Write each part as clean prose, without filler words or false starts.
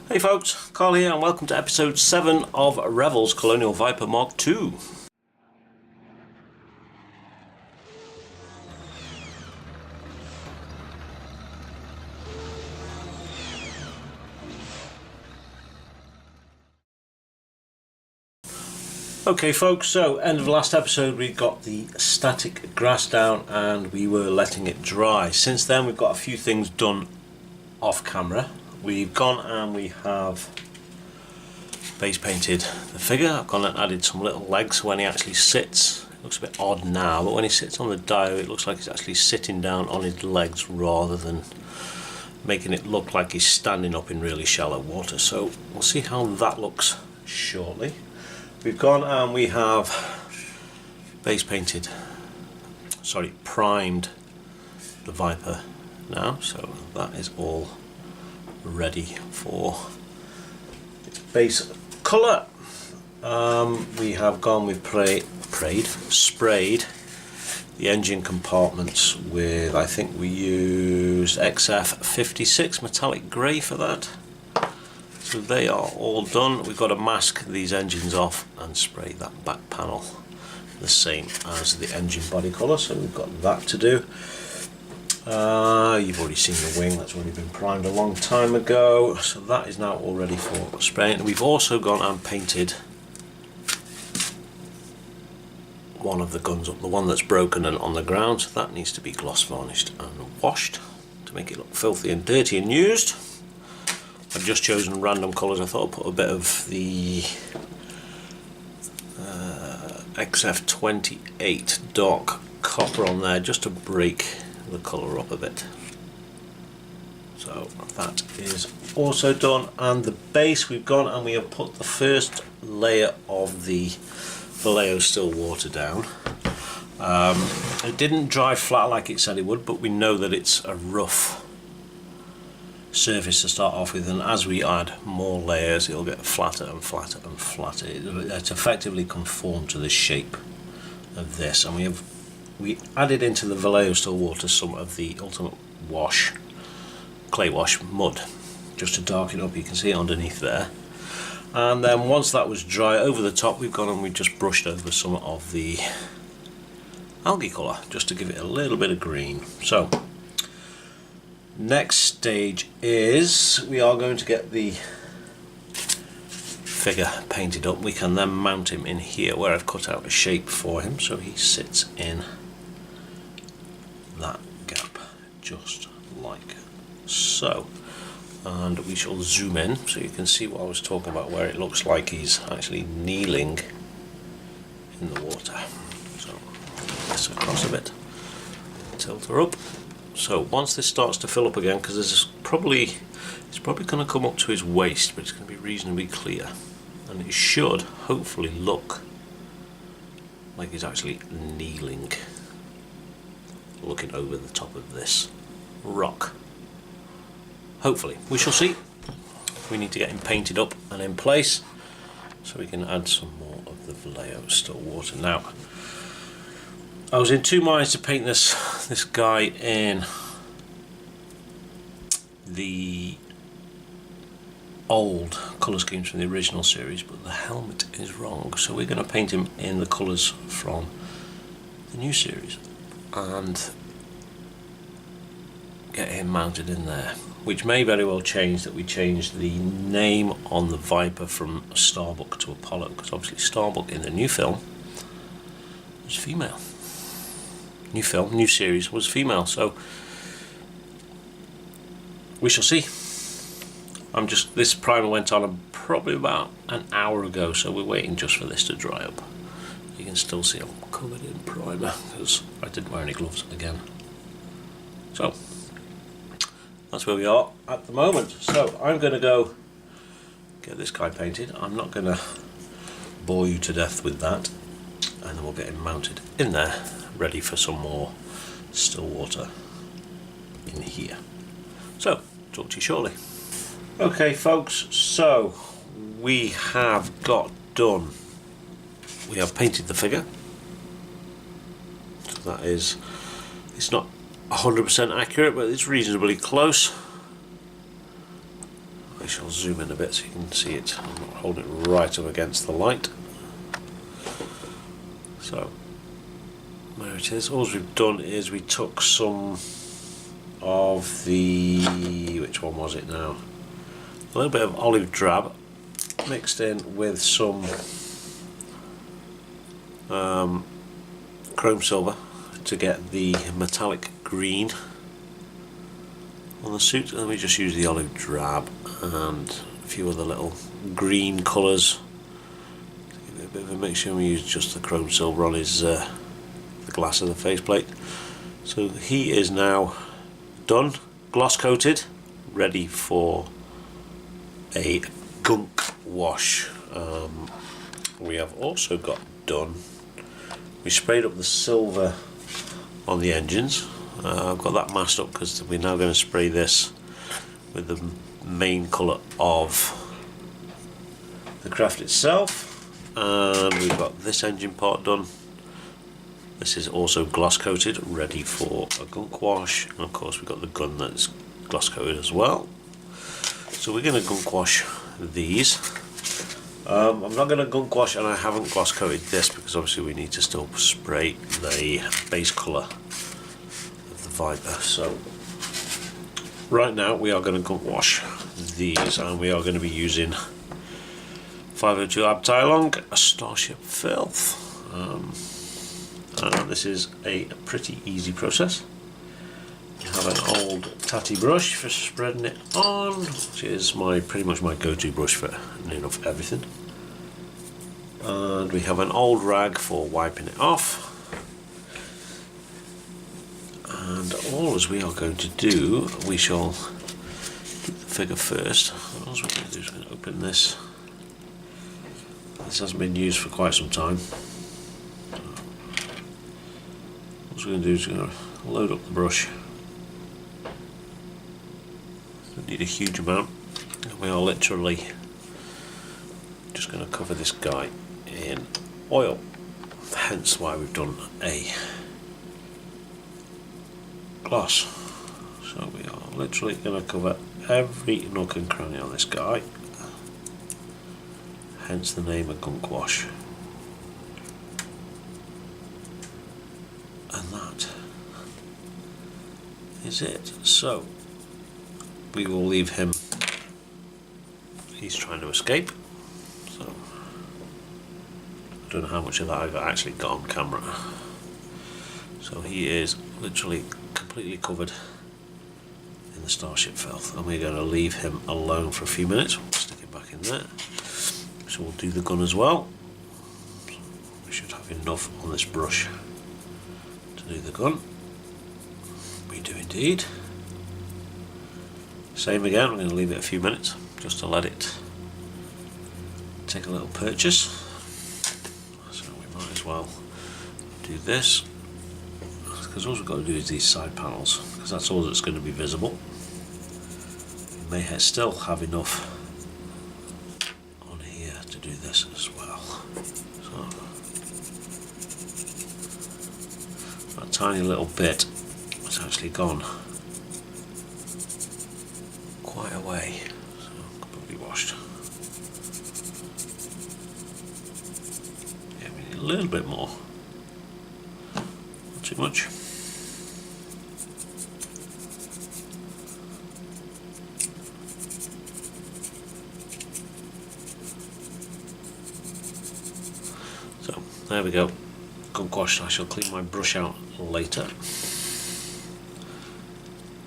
Hey folks, Carl here and welcome to episode 7 of Revell's Colonial Viper Mark II. Okay folks, so end of last episode we got the static grass down and we were letting it dry. Since then we've got a few things done off camera. We've gone and we have base painted the figure. I've gone and added some little legs when he actually sits. It looks a bit odd now, but when he sits on the dio it looks like he's actually sitting down on his legs rather than making it look like he's standing up in really shallow water. So we'll see how that looks shortly. We've gone and we have primed the Viper now, so that is all ready for its base colour. We have gone with sprayed the engine compartments with, I think we used Ep07 metallic grey for that. So they are all done. We've got to mask these engines off and spray that back panel the same as the engine body colour, so we've got that to do. You've already seen the wing, that's already been primed a long time ago, so that is now all ready for spraying. We've also gone and painted one of the guns up, the one that's broken and on the ground, so that needs to be gloss varnished and washed to make it look filthy and dirty and used. I've just chosen random colours. I thought I'd put a bit of the XF28 dark copper on there just to break the colour up a bit. So that is also done, and the base we've gone and we have put the first layer of the Vallejo still water down. It didn't dry flat like it said it would, but we know that it's a rough surface to start off with, and as we add more layers it'll get flatter and flatter and flatter. It's effectively conformed to the shape of this, and we added into the Vallejo still water some of the ultimate wash, clay wash mud, just to darken up. You can see it underneath there, and then once that was dry, over the top we've gone and we just brushed over some of the algae colour just to give it a little bit of green. So next stage is we are going to get the figure painted up. We can then mount him in here where I've cut out a shape for him, so he sits in that gap just like so, and we shall zoom in so you can see what I was talking about, where it looks like he's actually kneeling in the water. So this across a bit, tilt her up. So once this starts to fill up again, because it's probably going to come up to his waist, but it's going to be reasonably clear, and it should hopefully look like he's actually kneeling, looking over the top of this rock. Hopefully, we shall see. We need to get him painted up and in place so we can add some more of the Vallejo still water. Now, I was in two minds to paint this guy in the old colour schemes from the original series, but the helmet is wrong, so we're going to paint him in the colours from the new series and get him mounted in there, which may very well change that we change the name on the Viper from Starbuck to Apollo, because obviously Starbuck in the new film was female. New series was female, so we shall see. This primer went on probably about an hour ago, so we're waiting just for this to dry up. You can still see I'm covered in primer because I didn't wear any gloves again. So that's where we are at the moment. So I'm going to go get this guy painted. I'm not going to bore you to death with that, and then we'll get him mounted in there, ready for some more still water in here. So, talk to you shortly. Okay folks, so we have got done. We have painted the figure. So that is, it's not 100% accurate, but it's reasonably close. we shall zoom in a bit so you can see it. I'm not holding it right up against the light. So there it is. All we've done is we took some of the, which one was it now? A little bit of olive drab mixed in with some chrome silver to get the metallic green on the suit, and we just use the olive drab and a few other little green colours to give it a bit of a mixture. And we use just the chrome silver on his the glass of the faceplate. So he is now done, gloss coated, ready for a gunk wash. We have also got done, we sprayed up the silver on the engines. I've got that masked up because we're now going to spray this with the main colour of the craft itself, and we've got this engine part done. This is also gloss coated, ready for a gunk wash, and of course we've got the gun that's gloss coated as well. So we're going to gunk wash these. I'm not going to gunk wash, and I haven't gloss coated this because obviously we need to still spray the base colour of the Viper. So right now we are going to gunk wash these, and we are going to be using 502 Abteilung, a Starship Filth. And this is a pretty easy process. You have an old tatty brush for spreading it on, which is pretty much my go-to brush for near enough everything. And we have an old rag for wiping it off. And all as we are going to do, we shall do the figure first. All we're going to do is we're going to open this. This hasn't been used for quite some time. What we're going to do is we're going to load up the brush. Don't need a huge amount. We are literally just going to cover this guy in oil. Hence why we've done a gloss. So we are literally going to cover every nook and cranny on this guy. Hence the name of gunk wash. And that is it. So we will leave him. He's trying to escape. So I don't know how much of that I've actually got on camera. So he is literally completely covered in the Starship Filth, and we're going to leave him alone for a few minutes. We'll stick it back in there. So we'll do the gun as well. We should have enough on this brush to do the gun. We do indeed. Same again, I'm going to leave it a few minutes just to let it take a little purchase. So we might as well do this, because all we've got to do is these side panels, because that's all that's going to be visible. We may still have enough on here to do this as well. So that tiny little bit has actually gone quite a way, so completely washed. Yeah, we need a little bit more, not too much. So there we go, gunk washed. I shall clean my brush out later.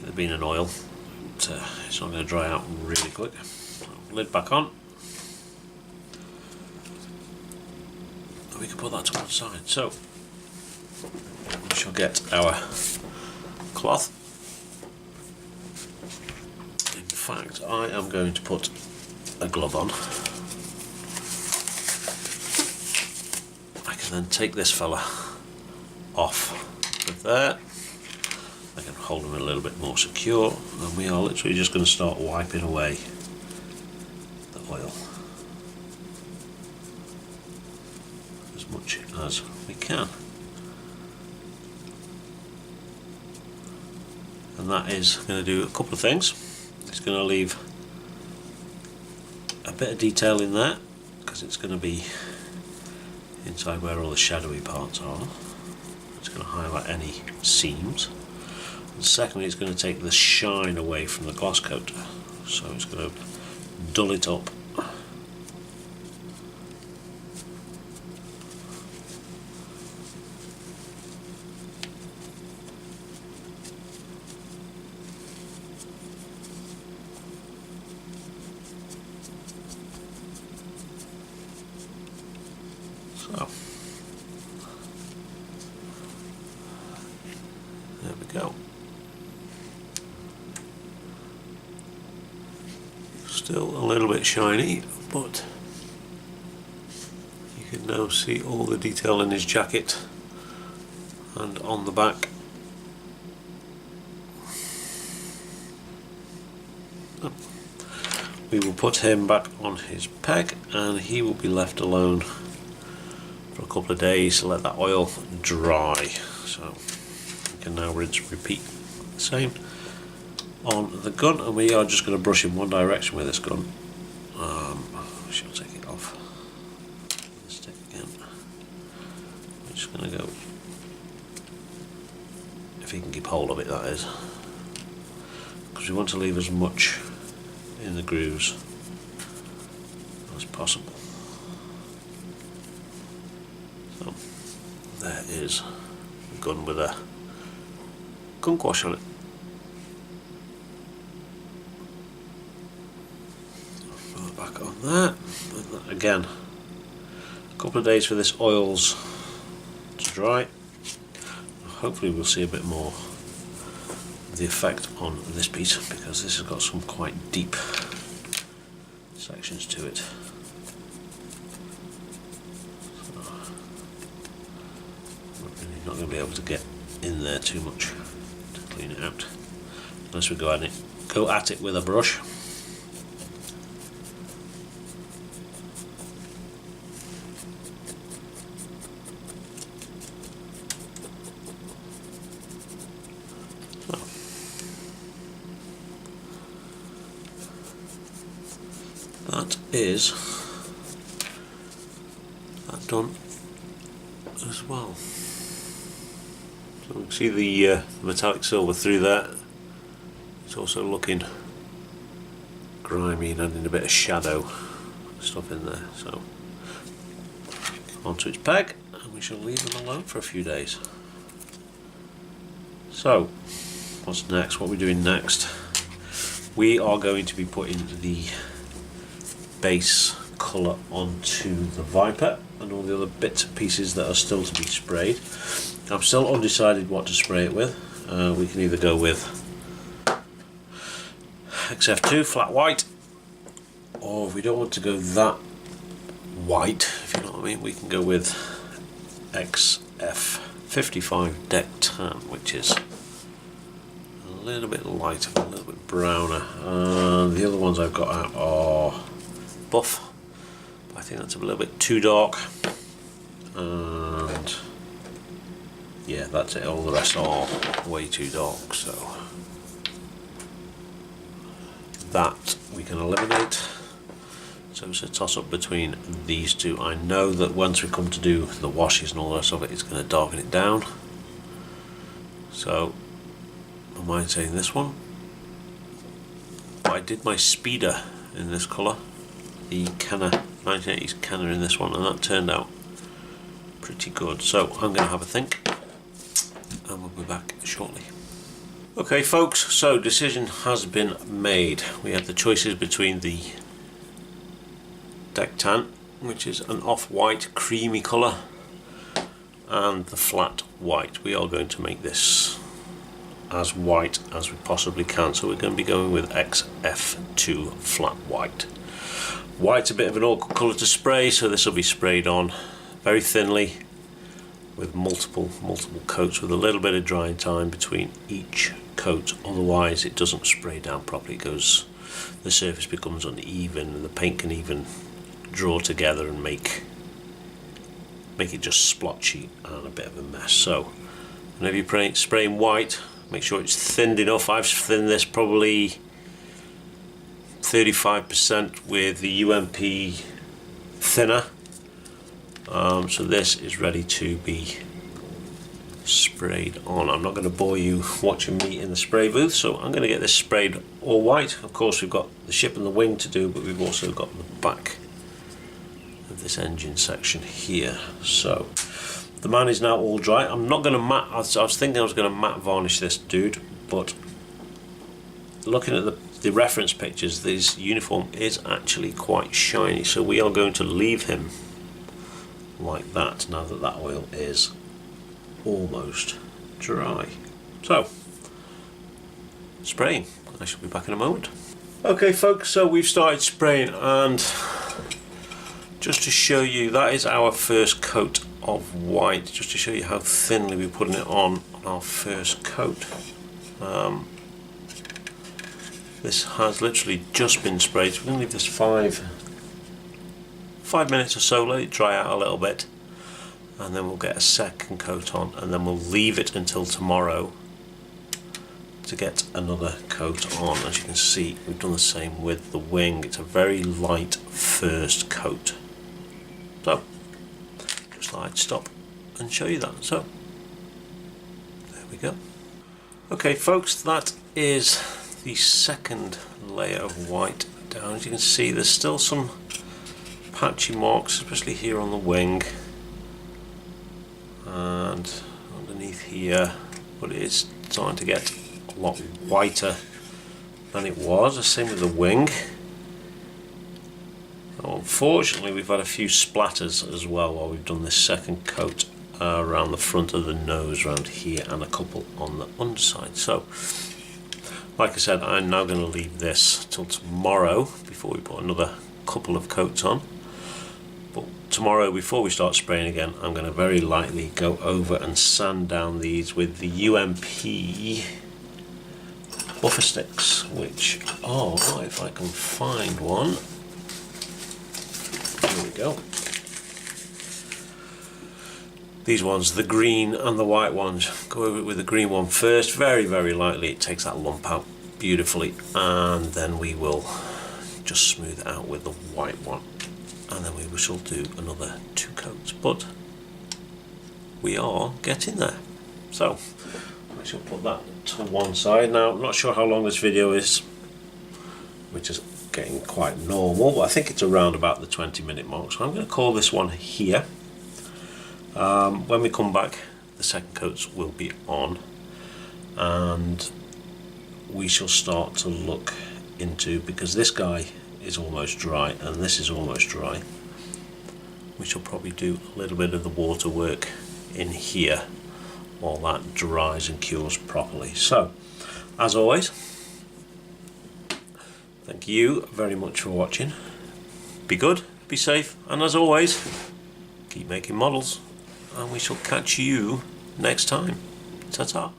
There being an oil, it's not going to dry out really quick. Lid back on. We can put that to one side. So we shall get our cloth. In fact, I am going to put a glove on. I can then take this fella off with there. I can hold them a little bit more secure, and we are literally just going to start wiping away the oil as much as we can. And that is going to do a couple of things. It's going to leave a bit of detail in there because it's going to be inside where all the shadowy parts are. It's going to highlight any seams. And secondly, it's going to take the shine away from the gloss coat, so it's going to dull it up. So there we go. Still a little bit shiny, but you can now see all the detail in his jacket and on the back. We will put him back on his peg and he will be left alone for a couple of days to let that oil dry. So we can now rinse and repeat the same on the gun, and we are just going to brush in one direction with this gun. I shall take it off the stick again. I'm just going to go, if he can keep hold of it, that is, because we want to leave as much in the grooves as possible. So there is a gun with a gunk wash on it. Back on that, and that again, a couple of days for this oils to dry. Hopefully we'll see a bit more of the effect on this piece, because this has got some quite deep sections to it. So we're really not going to be able to get in there too much to clean it out, unless we go at it with a brush. That is that done as well. So we can see the metallic silver through that. It's also looking grimy and adding a bit of shadow stuff in there. So onto its peg, and we shall leave them alone for a few days. So what's next? What are we doing next? We are going to be putting the base colour onto the Viper and all the other bits and pieces that are still to be sprayed. I'm still undecided what to spray it with. We can either go with XF2 flat white, or if we don't want to go that white, if you know what I mean, we can go with XF55 deck tan, which is a little bit lighter, a little bit browner. The other ones I've got out are buff, but I think that's a little bit too dark, and yeah, that's it. All the rest are way too dark, so that we can eliminate. So it's a toss up between these two. I know that once we come to do the washes and all the rest of it, it's going to darken it down, so I might say this one. But I did my speeder in this colour, the Kenner 1980s Kenner in this one, and that turned out pretty good. So I'm going to have a think, and we'll be back shortly. Okay folks, so decision has been made. We have the choices between the deck tan, which is an off-white creamy colour, and the flat white. We are going to make this as white as we possibly can, so we're going to be going with XF2 flat white. White's a bit of an awkward colour to spray, so this will be sprayed on very thinly with multiple coats, with a little bit of drying time between each coat, otherwise it doesn't spray down properly. It goes, the surface becomes uneven and the paint can even draw together and make it just splotchy and a bit of a mess. So whenever you're spraying white, make sure it's thinned enough. I've thinned this probably 35% with the UMP thinner. So this is ready to be sprayed on. I'm not going to bore you watching me in the spray booth, so I'm going to get this sprayed all white. Of course we've got the ship and the wing to do, but we've also got the back of this engine section here. So the man is now all dry. I'm not going to matte. I was thinking I was going to matte varnish this dude, but looking at the reference pictures, this uniform is actually quite shiny, so we are going to leave him like that now that that oil is almost dry. So, spraying. I shall be back in a moment. Okay folks, so we've started spraying, and just to show you, that is our first coat of white, just to show you how thinly we're putting it on our first coat. This has literally just been sprayed, so we're going to leave this 5 minutes or so, let it dry out a little bit, and then we'll get a second coat on, and then we'll leave it until tomorrow to get another coat on. As you can see, we've done the same with the wing. It's a very light first coat. So, just thought I'd stop and show you that. So, there we go. Okay folks, that is the second layer of white down. As you can see, there's still some patchy marks, especially here on the wing and underneath here, but it is starting to get a lot whiter than it was. The same with the wing. Unfortunately, we've had a few splatters as well while we've done this second coat around the front of the nose, around here, and a couple on the underside. So, like I said, I'm now going to leave this till tomorrow before we put another couple of coats on. But tomorrow, before we start spraying again, I'm going to very lightly go over and sand down these with the UMP buffer sticks, which are, if I can find one, here we go. These ones, the green and the white ones, go over it with the green one first, very lightly. It takes that lump out beautifully, and then we will just smooth it out with the white one, and then we shall do another 2 coats. But we are getting there. So I shall put that to one side. Now, I'm not sure how long this video is, which is getting quite normal, but I think it's around about the 20-minute mark, so I'm going to call this one here. When we come back, the second coats will be on, and we shall start to look into, because this guy is almost dry and this is almost dry, we shall probably do a little bit of the water work in here while that dries and cures properly. So, as always, thank you very much for watching. Be good, be safe, and as always, keep making models. And we shall catch you next time. Ta-ta.